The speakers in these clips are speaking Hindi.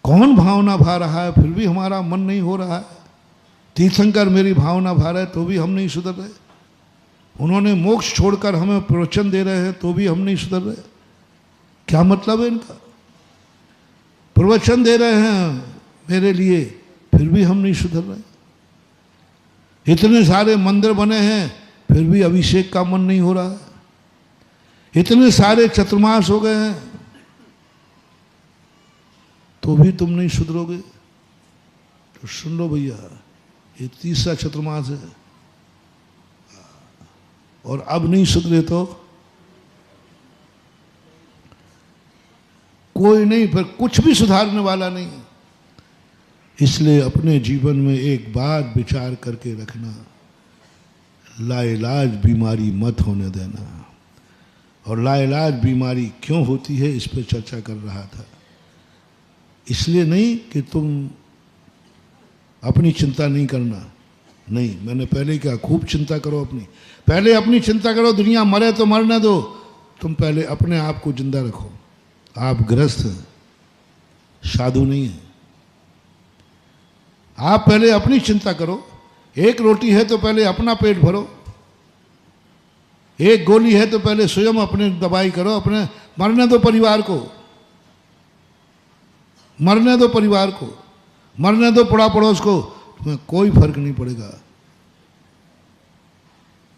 कौन भावना भा रहा है फिर भी हमारा मन नहीं हो रहा है। तीर्थंकर मेरी भावना भा रहे तो भी हम नहीं सुधर रहे। उन्होंने मोक्ष छोड़कर हमें प्रवचन दे रहे हैं तो भी हम नहीं सुधर रहे। क्या मतलब है इनका? प्रवचन दे रहे हैं मेरे लिए फिर भी हम नहीं सुधर रहे। इतने सारे मंदिर बने हैं फिर भी अभिषेक का मन नहीं हो रहा है। इतने सारे चतुर्मास हो गए हैं तो भी तुम नहीं सुधरोगे। तो सुन लो भैया, ये तीसरा चतुर्मास है और अब नहीं सुधरे तो कोई नहीं, फिर कुछ भी सुधारने वाला नहीं। इसलिए अपने जीवन में एक बात विचार करके रखना, लाइलाज बीमारी मत होने देना। और लाइलाज बीमारी क्यों होती है इस पर चर्चा कर रहा था। इसलिए नहीं कि तुम अपनी चिंता नहीं करना, नहीं, मैंने पहले क्या, खूब चिंता करो अपनी, पहले अपनी चिंता करो। दुनिया मरे तो मरने दो, तुम पहले अपने आप को जिंदा रखो। आप गृहस्थ हैं, साधु नहीं हैं। आप पहले अपनी चिंता करो। एक रोटी है तो पहले अपना पेट भरो, एक गोली है तो पहले स्वयं अपने दवाई करो। अपने मरने दो परिवार को, मरने दो परिवार को, मरने दो पड़ा पड़ोस को, तुम्हें कोई फर्क नहीं पड़ेगा,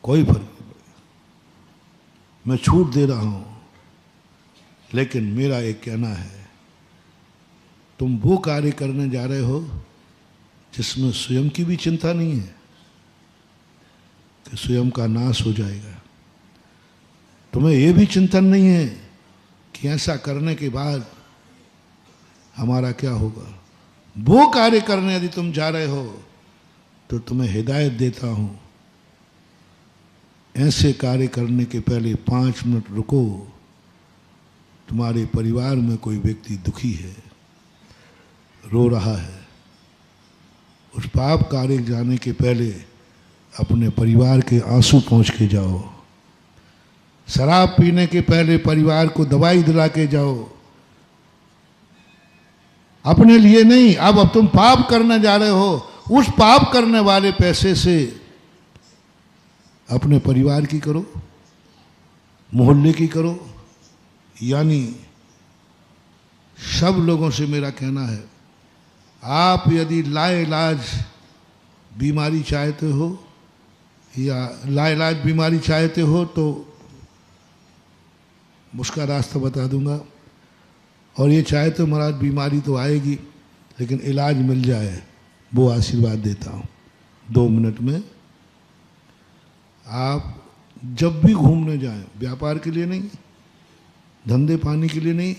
कोई फर्क नहीं पड़ेगा। मैं छूट दे रहा हूं, लेकिन मेरा एक कहना है, तुम वो कार्य करने जा रहे हो जिसमें स्वयं की भी चिंता नहीं है कि स्वयं का नाश हो जाएगा। तुम्हें यह भी चिंतन नहीं है कि ऐसा करने के बाद हमारा क्या होगा। वो कार्य करने यदि तुम जा रहे हो तो तुम्हें हिदायत देता हूं, ऐसे कार्य करने के पहले 5 मिनट रुको। तुम्हारे परिवार में कोई व्यक्ति दुखी है, रो रहा है, उस पाप कार्य जाने के पहले अपने परिवार के आंसू पहुंच के जाओ। शराब पीने के पहले परिवार को दवाई दिला के जाओ। अपने लिए नहीं, अब तुम पाप करने जा रहे हो, उस पाप करने वाले पैसे से अपने परिवार की करो, मोहल्ले की करो। यानी सब लोगों से मेरा कहना है, आप यदि लाइलाज बीमारी चाहते हो या लाइलाज बीमारी चाहते हो तो उसका रास्ता बता दूंगा। और ये चाहे तो महाराज बीमारी तो आएगी लेकिन इलाज मिल जाए, वो आशीर्वाद देता हूँ। 2 मिनट में आप जब भी घूमने जाएं, व्यापार के लिए नहीं, धंधे पानी के लिए नहीं,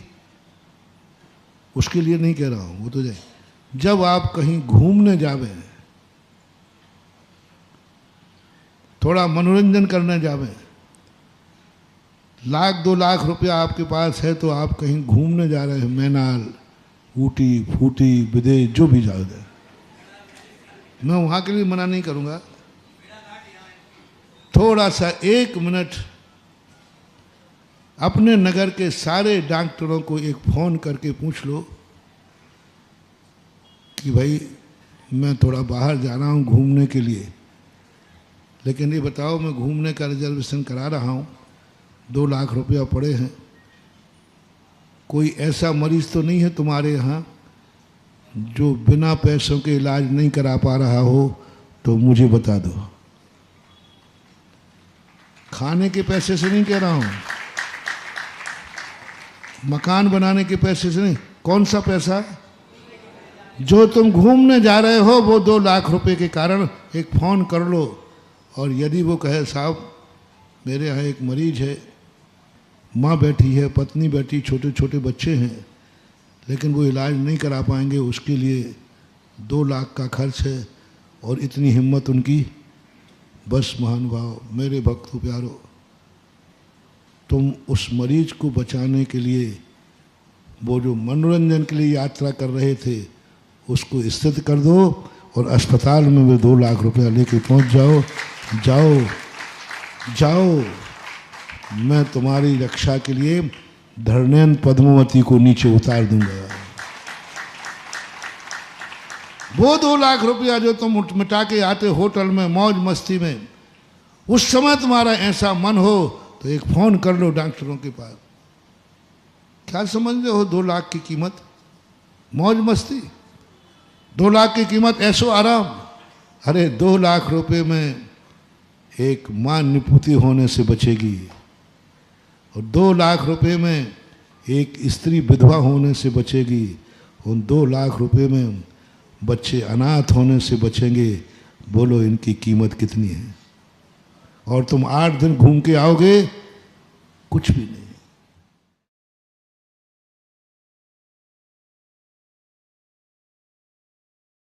उसके लिए नहीं कह रहा हूँ, वो तो जाए। जब आप कहीं घूमने जावे, थोड़ा मनोरंजन करने जावे, 1-2 लाख रुपया आपके पास है तो आप कहीं घूमने जा रहे हैं, मैनाल, ऊटी, फूटी, विदेश, जो भी जाओ जाए, मैं वहाँ के लिए मना नहीं करूँगा। थोड़ा सा 1 मिनट अपने नगर के सारे डॉक्टरों को एक फ़ोन करके पूछ लो कि भाई मैं थोड़ा बाहर जा रहा हूँ घूमने के लिए, लेकिन ये बताओ मैं घूमने का रिजर्वेशन करा रहा हूँ, 2 लाख रुपया पड़े हैं, कोई ऐसा मरीज तो नहीं है तुम्हारे यहाँ जो बिना पैसों के इलाज नहीं करा पा रहा हो तो मुझे बता दो। खाने के पैसे से नहीं कह रहा हूँ, मकान बनाने के पैसे से नहीं, कौन सा पैसा? जो तुम घूमने जा रहे हो वो 2 लाख रुपए के कारण एक फ़ोन कर लो। और यदि वो कहे साहब मेरे यहाँ एक मरीज है, माँ बैठी है, पत्नी बैठी, छोटे छोटे बच्चे हैं, लेकिन वो इलाज नहीं करा पाएंगे, उसके लिए 2 लाख का खर्च है, और इतनी हिम्मत उनकी, बस महानुभाव, मेरे भक्तों प्यारो, तुम उस मरीज को बचाने के लिए वो जो मनोरंजन के लिए यात्रा कर रहे थे उसको स्थित कर दो और अस्पताल में वे 2 लाख रुपया लेके पहुंच जाओ। जाओ जाओ, मैं तुम्हारी रक्षा के लिए धरणेन पद्मावती को नीचे उतार दूंगा। वो 2 लाख रुपया जो तुम मिटा के आते होटल में मौज मस्ती में, उस समय तुम्हारा ऐसा मन हो तो एक फोन कर लो डॉक्टरों के पास। क्या समझते हो 2 लाख की कीमत? मौज मस्ती, 2 लाख की कीमत, ऐसो आराम। अरे 2 लाख रुपए में एक मां निपुति होने से बचेगी, और 2 लाख रुपए में एक स्त्री विधवा होने से बचेगी, उन 2 लाख रुपए में बच्चे अनाथ होने से बचेंगे। बोलो इनकी कीमत कितनी है? और तुम 8 दिन घूम के आओगे, कुछ भी नहीं।